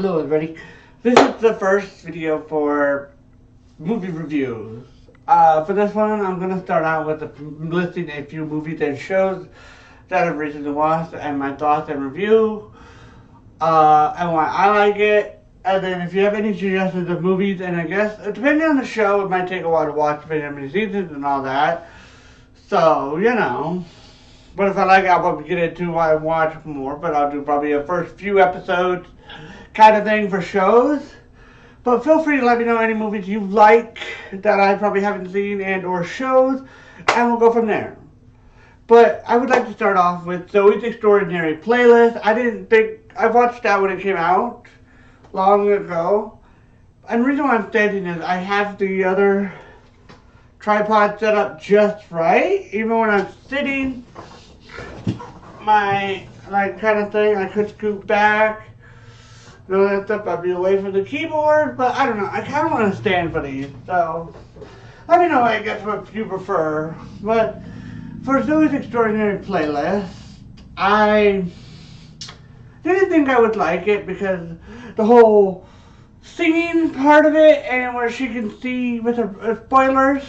Hello everybody. This is the first video for movie reviews. For this one, I'm going to start out with listing a few movies and shows that I've recently watched and my thoughts and review, and why I like it. And then if you have any suggestions of movies, and I guess, depending on the show, it might take a while to watch, depending on how many seasons and all that. So, you know. But if I like it, I'll probably get into why I watch more, but I'll do probably a first few episodes kind of thing for shows. But feel free to let me know any movies you like that I probably haven't seen and or shows, and we'll go from there. But I would like to start off with Zoey's Extraordinary Playlist. I watched that when it came out long ago. And the reason why I'm standing is I have the other tripod set up just right. Even when I'm sitting, my like kind of thing, I could scoot back. No, that stuff, I'd be away from the keyboard, but I don't know. I kind of want to stand for these, so let me know, I guess, what you prefer. But for Zoey's Extraordinary Playlist, I didn't think I would like it because the whole singing part of it and where she can see with her spoilers.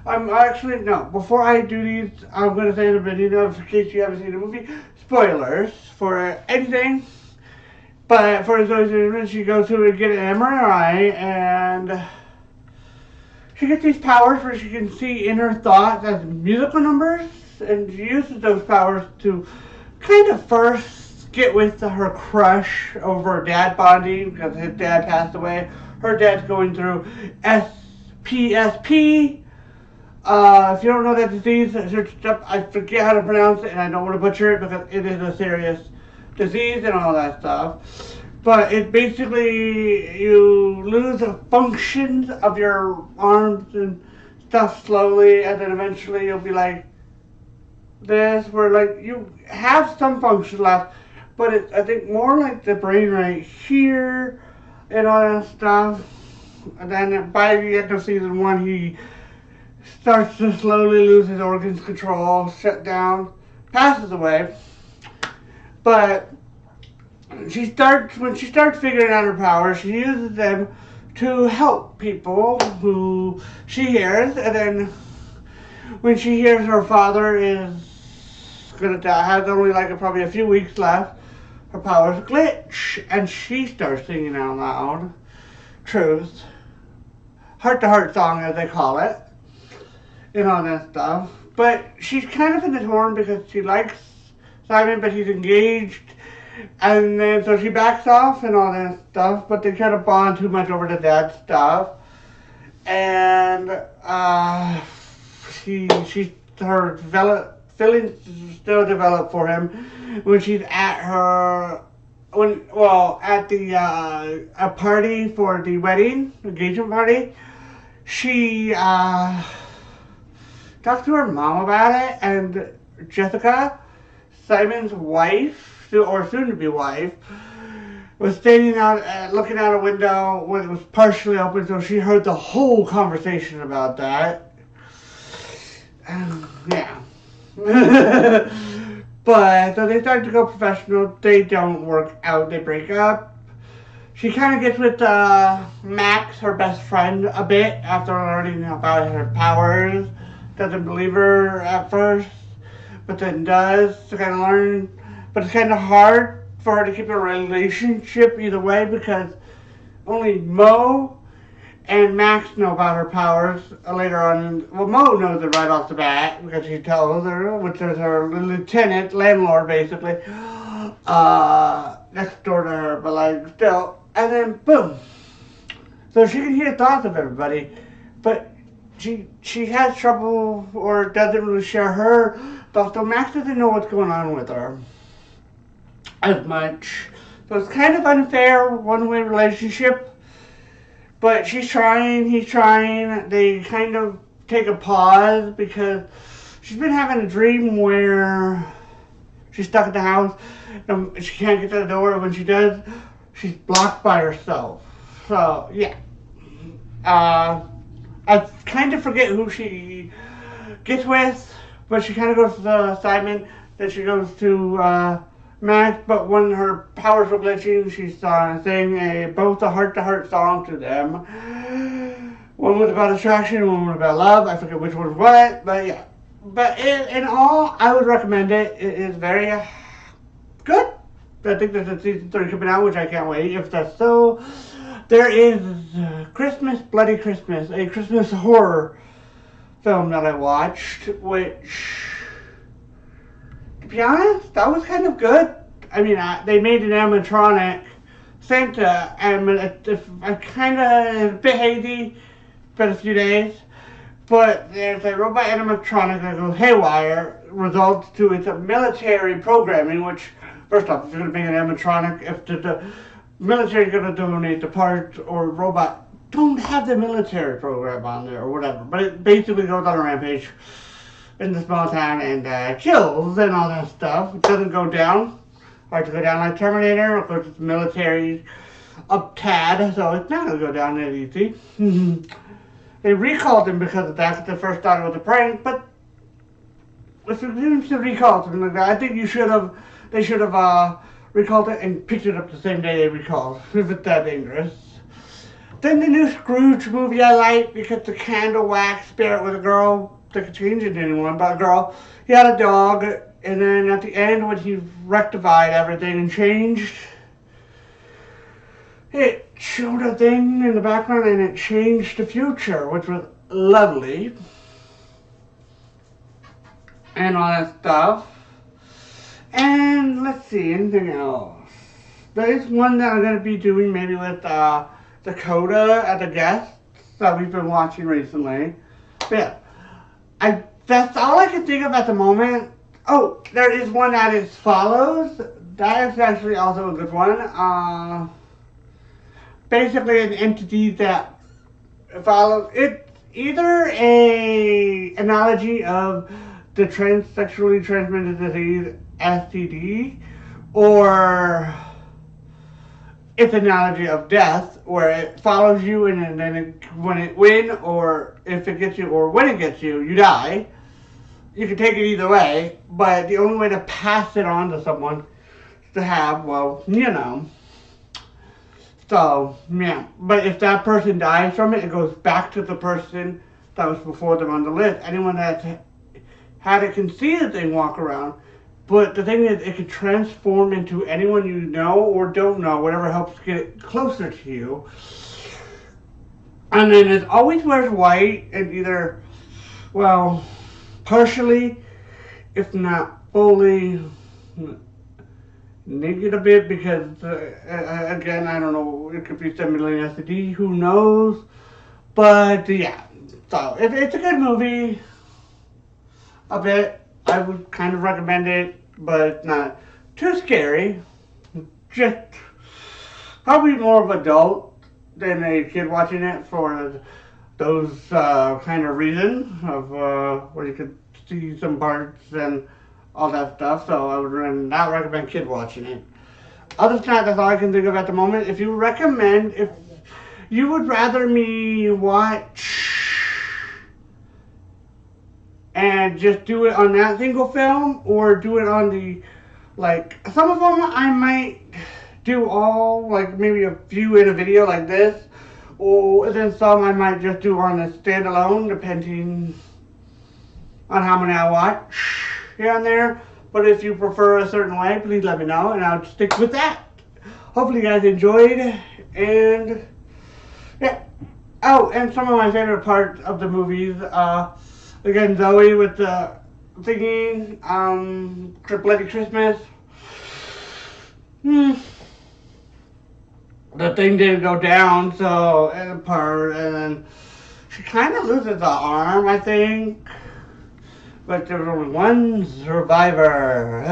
I'm actually, no, before I do these, I'm going to say the video, in case you haven't seen the movie, spoilers for anything. But for Zoey, she goes to get an MRI, and she gets these powers where she can see in her thoughts as musical numbers, and she uses those powers to kind of first get with her crush over her dad bonding, because his dad passed away. Her dad's going through SPSP. If you don't know that disease, search it up. I forget how to pronounce it, and I don't want to butcher it because it is a serious disease and all that stuff. But it basically, you lose the functions of your arms and stuff slowly, and then eventually you'll be like this, where like you have some function left, but it's, I think, more like the brain right here and all that stuff. And then by the end of season 1, he starts to slowly lose his organs control, shut down, passes away. But when she starts figuring out her powers, she uses them to help people who she hears, and then when she hears her father is gonna die, has only like probably a few weeks left, her powers glitch, and she starts singing out loud, truth, heart to heart song as they call it, and all that stuff. But she's kind of in the torn because she likes Simon, but he's engaged. And then so she backs off and all that stuff, but they kind of bond too much over the dad stuff. And her feelings still develop for him when she's at the a party for the wedding engagement party. She talks to her mom about it, and Jessica, Simon's wife, or soon-to-be wife, was standing out, looking out a window when it was partially open, so she heard the whole conversation about that. Yeah. But, so they start to go professional. They don't work out. They break up. She kind of gets with Max, her best friend, a bit after learning about her powers. Doesn't believe her at first, but then does to kind of learn. But it's kind of hard for her to keep a relationship either way because only Mo and Max know about her powers later on. Well, Mo knows it right off the bat because she tells her, which is her lieutenant, landlord basically, next door to her, but like still. And then boom. So she can hear thoughts of everybody, but she has trouble or doesn't really share her thoughts. So Max doesn't know what's going on with her as much. So it's kind of unfair one-way relationship. But she's trying, he's trying. They kind of take a pause because she's been having a dream where she's stuck in the house. She can't get to the door. When she does, she's blocked by herself. So, yeah. I kind of forget who she gets with, but she kind of goes to Simon. Then she goes to match, but when her powers were glitching, she sang a both a heart-to-heart song to them. One was about attraction, one was about love. I forget which one was what, but yeah. But in all, I would recommend it. It is very good. I think there's a season 3 coming out, which I can't wait. If that's so, there is Christmas, Bloody Christmas, a Christmas horror film that I watched, which, to be honest, that was kind of good. I mean, they made an animatronic Santa, and I kind of a bit hazy, been a few days, but there's a robot animatronic that goes haywire, results to its military programming, which, first off, if you're going to make an animatronic, if the military is going to donate the parts or robot, don't have the military program on there or whatever. But it basically goes on a rampage in the small town and kills and all that stuff. It doesn't go down. Hard to go down like Terminator. Of course, it's military up tad, so it's not going to go down that easy. They recalled him because of that, because they first thought it was a prank, but if you should recall something like that, I think they should have recalled it and picked it up the same day they recalled, if it's that dangerous. Then the new Scrooge movie I like, because the candle wax spirit was a girl. They could change it to anyone, but a girl. He had a dog, and then at the end, when he rectified everything and changed, it showed a thing in the background and it changed the future, which was lovely. And all that stuff. And let's see, anything else? There is one that I'm going to be doing maybe with Dakota as a guest that we've been watching recently. But yeah, that's all I can think of at the moment. Oh, there is one that is Follows. That is actually also a good one. Basically an entity that follows. It's either a analogy of the sexually transmitted disease STD, or it's an analogy of death, where it follows you and then when it gets you, or when it gets you, you die. You can take it either way, but the only way to pass it on to someone is to have, well, you know. So, yeah. But if that person dies from it, it goes back to the person that was before them on the list. Anyone that's had it can see the thing walk around. But the thing is, it can transform into anyone you know or don't know, whatever helps get it closer to you. And then it always wears white, and either, well, partially, if not fully, naked a bit, because, again, I don't know, it could be 7 million STD, who knows? But, yeah, so, it's a good movie, a bit. I would kind of recommend it, but it's not too scary. Just probably more of adult than a kid watching it for those kind of reasons of where you could see some parts and all that stuff. So I would not recommend kid watching it. Other than that, that's all I can think of at the moment. If you would rather me watch and just do it on that single film, or do it on the, like, some of them I might do all, like, maybe a few in a video like this, or then some I might just do on a standalone, depending on how many I watch here and there. But if you prefer a certain way, please let me know, and I'll stick with that. Hopefully you guys enjoyed, and yeah. Oh, and some of my favorite parts of the movies, again, Zoey with the thinking, Bloody Christmas. The thing didn't go down, so, and then she kind of loses the arm, I think. But there was only one survivor.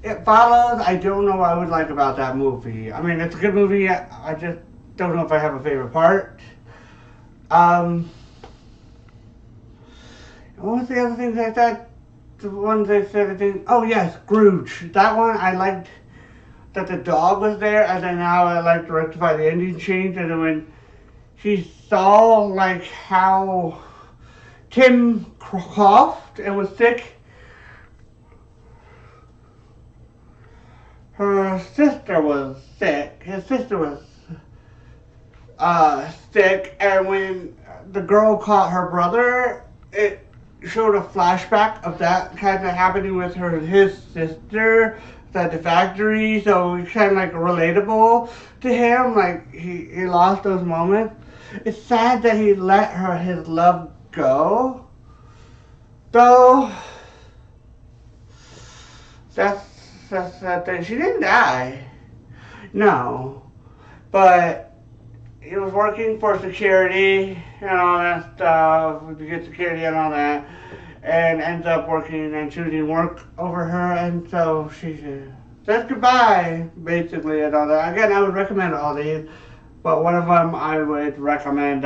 It Follows, I don't know what I would like about that movie. I mean, it's a good movie, I just don't know if I have a favorite part. What was the other things I said? The ones I said, I think, oh yes, Scrooge. That one, I liked that the dog was there, and then now I like to rectify the ending change, and then when she saw, like, how Tim coughed and was sick, her sister was sick. His sister was sick, and when the girl caught her brother, it showed a flashback of that kind of happening with his sister at the factory, so it's kind of like relatable to him, like he lost those moments. It's sad that he let his love go, though. That's that thing. She didn't die, no, but he was working for security and all that stuff, to get security and all that, and ends up working and choosing work over her, and so she says goodbye, basically, and all that. Again, I would recommend all these, but one of them I would recommend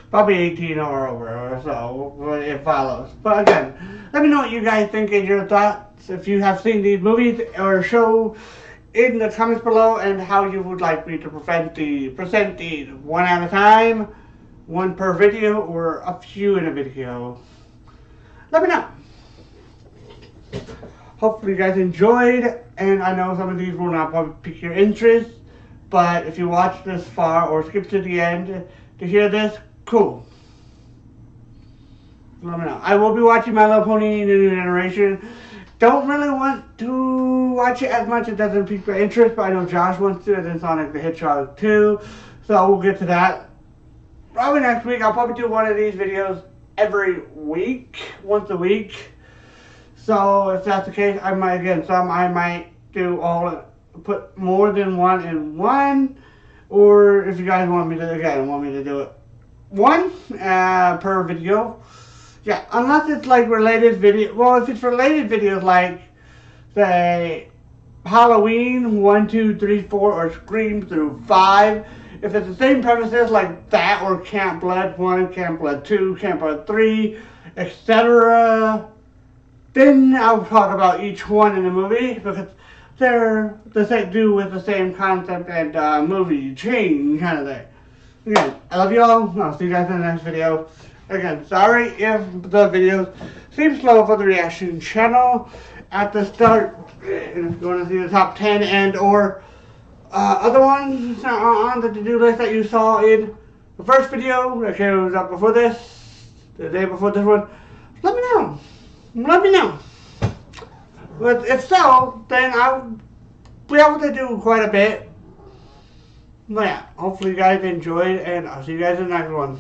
probably 18 or over, or so, it follows. But again, let me know what you guys think and your thoughts, if you have seen these movies or show in the comments below, and how you would like me to present these one at a time, one per video, or a few in a video. Let me know. Hopefully you guys enjoyed, and I know some of these will not probably pique your interest, but if you watch this far or skip to the end to hear this, cool. Let me know. I will be watching My Little Pony: New Generation. Don't really want to watch it as much. It doesn't pique my interest, but I know Josh wants to, and then Sonic the Hedgehog too. So we'll get to that. Probably next week. I'll probably do one of these videos every week, once a week. So if that's the case, I might do put more than one in one. Or if you guys want me to do it one per video. Yeah, unless it's like related video. Well, if it's related videos like, say, Halloween 1, 2, 3, 4, or Scream through 5. If it's the same premises like that, or Camp Blood 1, Camp Blood 2, Camp Blood 3, etc., then I'll talk about each one in the movie, because they're the same, do with the same concept and movie chain kind of thing. Again, I love you all. I'll see you guys in the next video. Again, sorry if the videos seem slow for the reaction channel at the start. And if you want to see the top 10 and or other ones on the to-do list that you saw in the first video that was up before this, the day before this one, let me know. Let me know. But if so, then I'll be able to do quite a bit. But yeah, hopefully you guys enjoyed, and I'll see you guys in the next one.